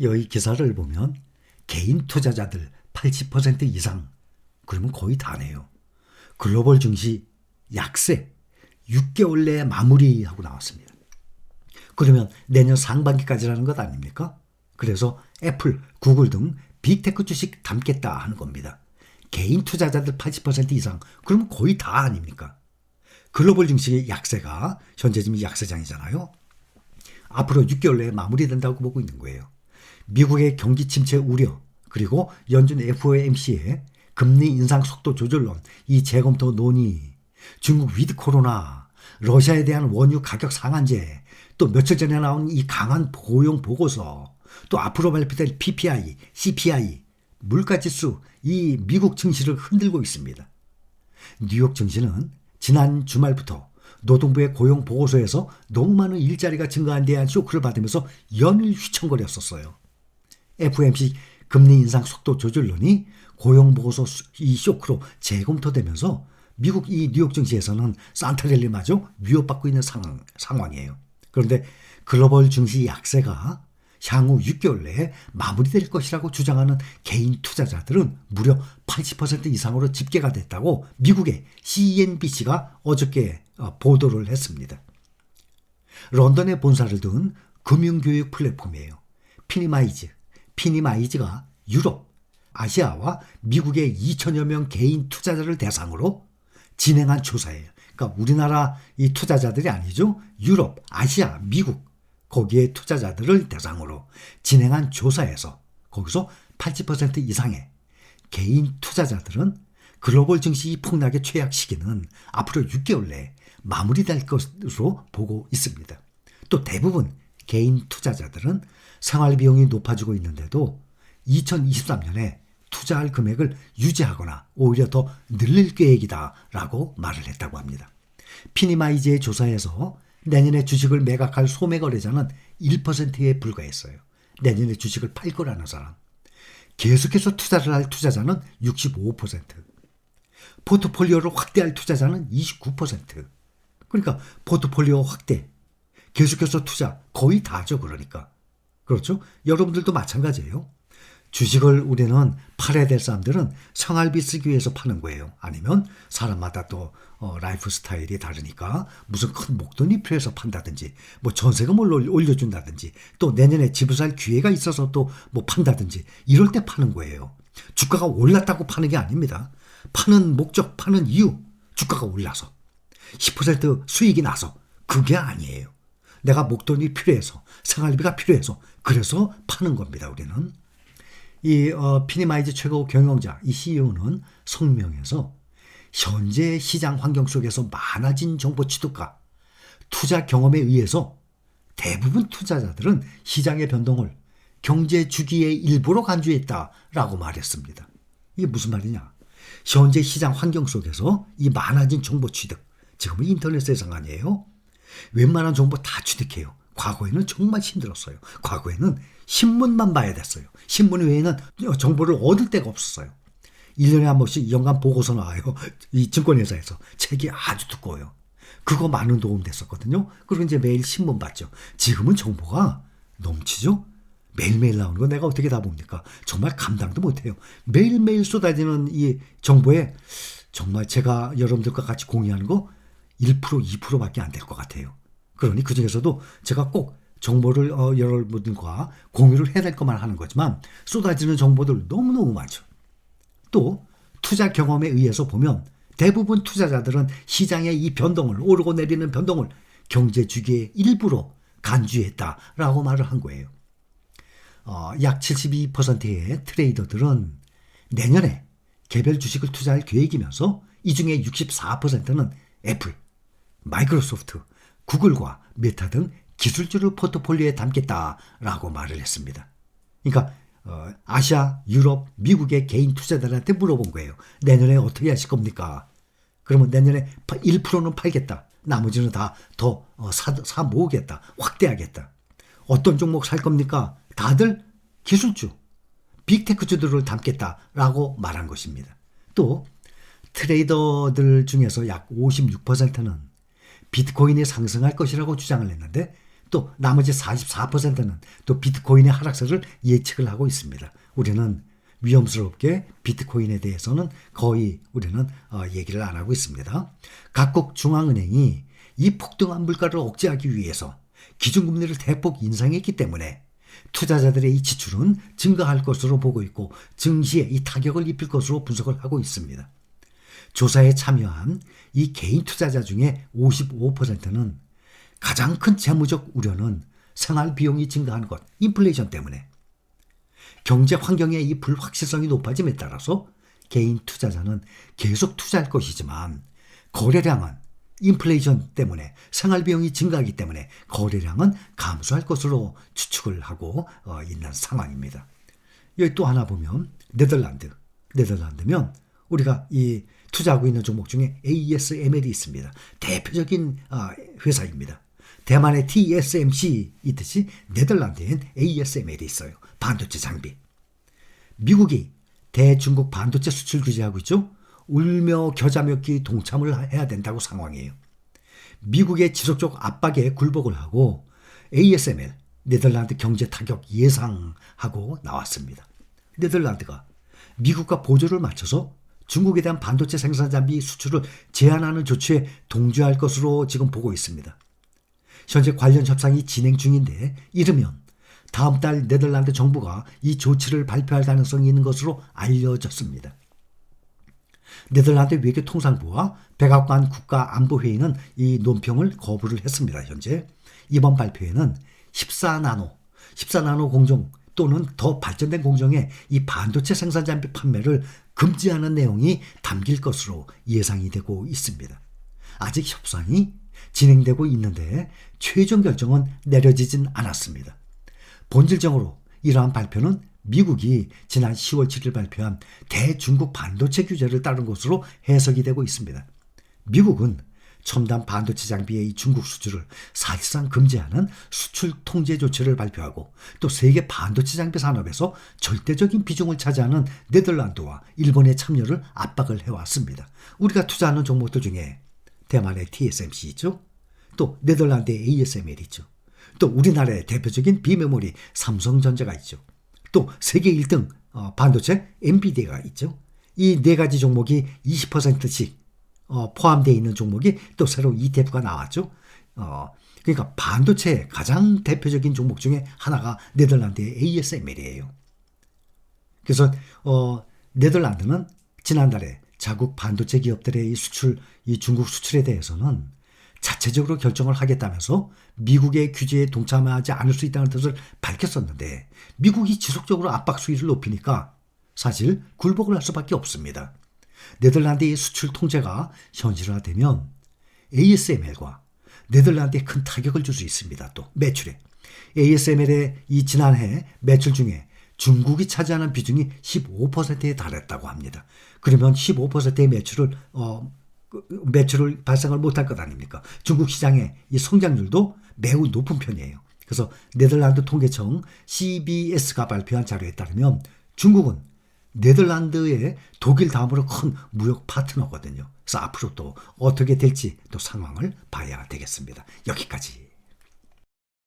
여기 기사를 보면 개인 투자자들 80% 이상, 그러면 거의 다네요. 글로벌 증시 약세 6개월 내에 마무리하고 나왔습니다. 그러면 내년 상반기까지라는 것 아닙니까? 그래서 애플, 구글 등 빅테크 주식 담겠다 하는 겁니다. 개인 투자자들 80% 이상, 그러면 거의 다 아닙니까? 글로벌 증시의 약세가 현재 지금 약세장이잖아요. 앞으로 6개월 내에 마무리된다고 보고 있는 거예요. 미국의 경기 침체 우려, 그리고 연준 FOMC의 금리 인상 속도 조절론, 이 재검토 논의, 중국 위드 코로나, 러시아에 대한 원유 가격 상한제, 또 며칠 전에 나온 이 강한 고용 보고서, 또 앞으로 발표될 PPI, CPI, 물가지수, 이 미국 증시를 흔들고 있습니다. 뉴욕 증시는 지난 주말부터 노동부의 고용 보고서에서 너무 많은 일자리가 증가한 데한 쇼크를 받으면서 연일 휘청거렸었어요. FOMC 금리 인상 속도 조절론이 고용 보고서 이 쇼크로 재검토되면서 미국 이 뉴욕 증시에서는 산타랠리마저 위협받고 있는 상황이에요. 그런데 글로벌 증시 약세가 향후 6개월 내에 마무리될 것이라고 주장하는 개인 투자자들은 무려 80% 이상으로 집계가 됐다고 미국의 CNBC가 어저께 보도를 했습니다. 런던에 본사를 둔 금융교육 플랫폼이에요. 피니마이즈가 유럽, 아시아와 미국의 2천여 명 개인 투자자를 대상으로 진행한 조사예요. 그러니까 우리나라 이 투자자들이 아니죠. 유럽, 아시아, 미국, 거기에 투자자들을 대상으로 진행한 조사에서 거기서 80% 이상의 개인 투자자들은 글로벌 증시 폭락의 최악 시기는 앞으로 6개월 내에 마무리될 것으로 보고 있습니다. 또 대부분 개인 투자자들은 생활비용이 높아지고 있는데도 2023년에 투자할 금액을 유지하거나 오히려 더 늘릴 계획이다라고 말을 했다고 합니다. 피니마이즈의 조사에서 내년에 주식을 매각할 소매 거래자는 1%에 불과했어요. 내년에 주식을 팔 거라는 사람. 계속해서 투자를 할 투자자는 65%. 포트폴리오를 확대할 투자자는 29%. 그러니까 포트폴리오 확대, 계속해서 투자, 거의 다죠. 그러니까. 그렇죠? 여러분들도 마찬가지예요. 주식을 우리는 팔아야 될 사람들은 생활비 쓰기 위해서 파는 거예요. 아니면 사람마다 또 라이프 스타일이 다르니까 무슨 큰 목돈이 필요해서 판다든지, 뭐 전세금을 올려준다든지, 또 내년에 집을 살 기회가 있어서 또 뭐 판다든지, 이럴 때 파는 거예요. 주가가 올랐다고 파는 게 아닙니다. 파는 목적, 파는 이유, 주가가 올라서 10% 수익이 나서, 그게 아니에요. 내가 목돈이 필요해서, 생활비가 필요해서, 그래서 파는 겁니다. 우리는. 이 피니마이즈 최고 경영자, 이 CEO는 성명에서 현재 시장 환경 속에서 많아진 정보 취득과 투자 경험에 의해서 대부분 투자자들은 시장의 변동을 경제 주기의 일부로 간주했다라고 말했습니다. 이게 무슨 말이냐? 현재 시장 환경 속에서 이 많아진 정보 취득, 지금은 인터넷 세상 아니에요? 웬만한 정보 다 취득해요. 과거에는 정말 힘들었어요. 과거에는 신문만 봐야 됐어요. 신문 외에는 정보를 얻을 데가 없었어요. 1년에 한 번씩 연간 보고서 나와요. 이 증권회사에서. 책이 아주 두꺼워요. 그거 많은 도움 됐었거든요. 그리고 이제 매일 신문 봤죠. 지금은 정보가 넘치죠. 매일매일 나오는 거 내가 어떻게 다 봅니까? 정말 감당도 못해요. 매일매일 쏟아지는 이 정보에 정말 제가 여러분들과 같이 공유하는 거 1%, 2%밖에 안 될 것 같아요. 그러니 그중에서도 제가 꼭 정보를 여러분들과 공유를 해야 될 것만 하는 거지만 쏟아지는 정보들 너무너무 많죠. 또 투자 경험에 의해서 보면 대부분 투자자들은 시장의 이 변동을, 오르고 내리는 변동을 경제 주기의 일부로 간주했다라고 말을 한 거예요. 약 72%의 트레이더들은 내년에 개별 주식을 투자할 계획이면서 이 중에 64%는 애플, 마이크로소프트, 구글과 메타 등 기술주를 포트폴리오에 담겠다라고 말을 했습니다. 그러니까 아시아, 유럽, 미국의 개인 투자자들한테 물어본 거예요. 내년에 어떻게 하실 겁니까? 그러면 내년에 1%는 팔겠다. 나머지는 다 더 사 모으겠다. 확대하겠다. 어떤 종목 살 겁니까? 다들 기술주, 빅테크주들을 담겠다라고 말한 것입니다. 또 트레이더들 중에서 약 56%는 비트코인이 상승할 것이라고 주장을 했는데 또 나머지 44%는 또 비트코인의 하락세를 예측을 하고 있습니다. 우리는 위험스럽게 비트코인에 대해서는 거의 우리는 얘기를 안 하고 있습니다. 각국 중앙은행이 이 폭등한 물가를 억제하기 위해서 기준금리를 대폭 인상했기 때문에 투자자들의 이 지출은 증가할 것으로 보고 있고 증시에 이 타격을 입힐 것으로 분석을 하고 있습니다. 조사에 참여한 이 개인 투자자 중에 55%는 가장 큰 재무적 우려는 생활 비용이 증가하는 것, 인플레이션 때문에 경제 환경의 이 불확실성이 높아짐에 따라서 개인 투자자는 계속 투자할 것이지만 거래량은 인플레이션 때문에 생활 비용이 증가하기 때문에 거래량은 감소할 것으로 추측을 하고 있는 상황입니다. 여기 또 하나 보면 네덜란드면 우리가 이 투자하고 있는 종목 중에 ASML이 있습니다. 대표적인 회사입니다. 대만의 TSMC 있듯이 네덜란드엔 ASML이 있어요. 반도체 장비. 미국이 대중국 반도체 수출 규제하고 있죠. 울며 겨자 먹기 동참을 해야 된다고 상황이에요. 미국의 지속적 압박에 굴복을 하고 ASML, 네덜란드 경제 타격 예상하고 나왔습니다. 네덜란드가 미국과 보조를 맞춰서 중국에 대한 반도체 생산 장비 수출을 제한하는 조치에 동조할 것으로 지금 보고 있습니다. 현재 관련 협상이 진행 중인데 이르면 다음 달 네덜란드 정부가 이 조치를 발표할 가능성이 있는 것으로 알려졌습니다. 네덜란드 외교통상부와 백악관 국가안보회의는 이 논평을 거부를 했습니다. 현재 이번 발표에는 14나노 공정 또는 더 발전된 공정의 이 반도체 생산 장비 판매를 금지하는 내용이 담길 것으로 예상이 되고 있습니다. 아직 협상이 진행되고 있는데 최종 결정은 내려지진 않았습니다. 본질적으로 이러한 발표는 미국이 지난 10월 7일 발표한 대중국 반도체 규제를 따른 것으로 해석이 되고 있습니다. 미국은 첨단 반도체 장비의 중국 수출을 사실상 금지하는 수출 통제 조치를 발표하고 또 세계 반도체 장비 산업에서 절대적인 비중을 차지하는 네덜란드와 일본의 참여를 압박을 해왔습니다. 우리가 투자하는 종목들 중에 대만의 TSMC 있죠. 또 네덜란드의 ASML 있죠. 또 우리나라의 대표적인 비메모리 삼성전자가 있죠. 또 세계 1등 반도체 엔비디아가 있죠. 이 네 가지 종목이 20%씩 포함되어 있는 종목이 또 새로 ETF가 나왔죠. 그러니까 반도체의 가장 대표적인 종목 중에 하나가 네덜란드의 ASML이에요. 그래서 네덜란드는 지난달에 자국 반도체 기업들의 이 중국 수출에 대해서는 자체적으로 결정을 하겠다면서 미국의 규제에 동참하지 않을 수 있다는 뜻을 밝혔었는데 미국이 지속적으로 압박 수위를 높이니까 사실 굴복을 할 수밖에 없습니다. 네덜란드의 수출 통제가 현실화되면 ASML과 네덜란드에 큰 타격을 줄 수 있습니다. 또 매출에 ASML의 이 지난해 매출 중에 중국이 차지하는 비중이 15%에 달했다고 합니다. 그러면 15%의 매출을 발생을 못할 것 아닙니까? 중국 시장의 이 성장률도 매우 높은 편이에요. 그래서 네덜란드 통계청 CBS가 발표한 자료에 따르면 중국은 네덜란드의 독일 다음으로 큰 무역 파트너거든요. 그래서 앞으로 또 어떻게 될지 또 상황을 봐야 되겠습니다. 여기까지.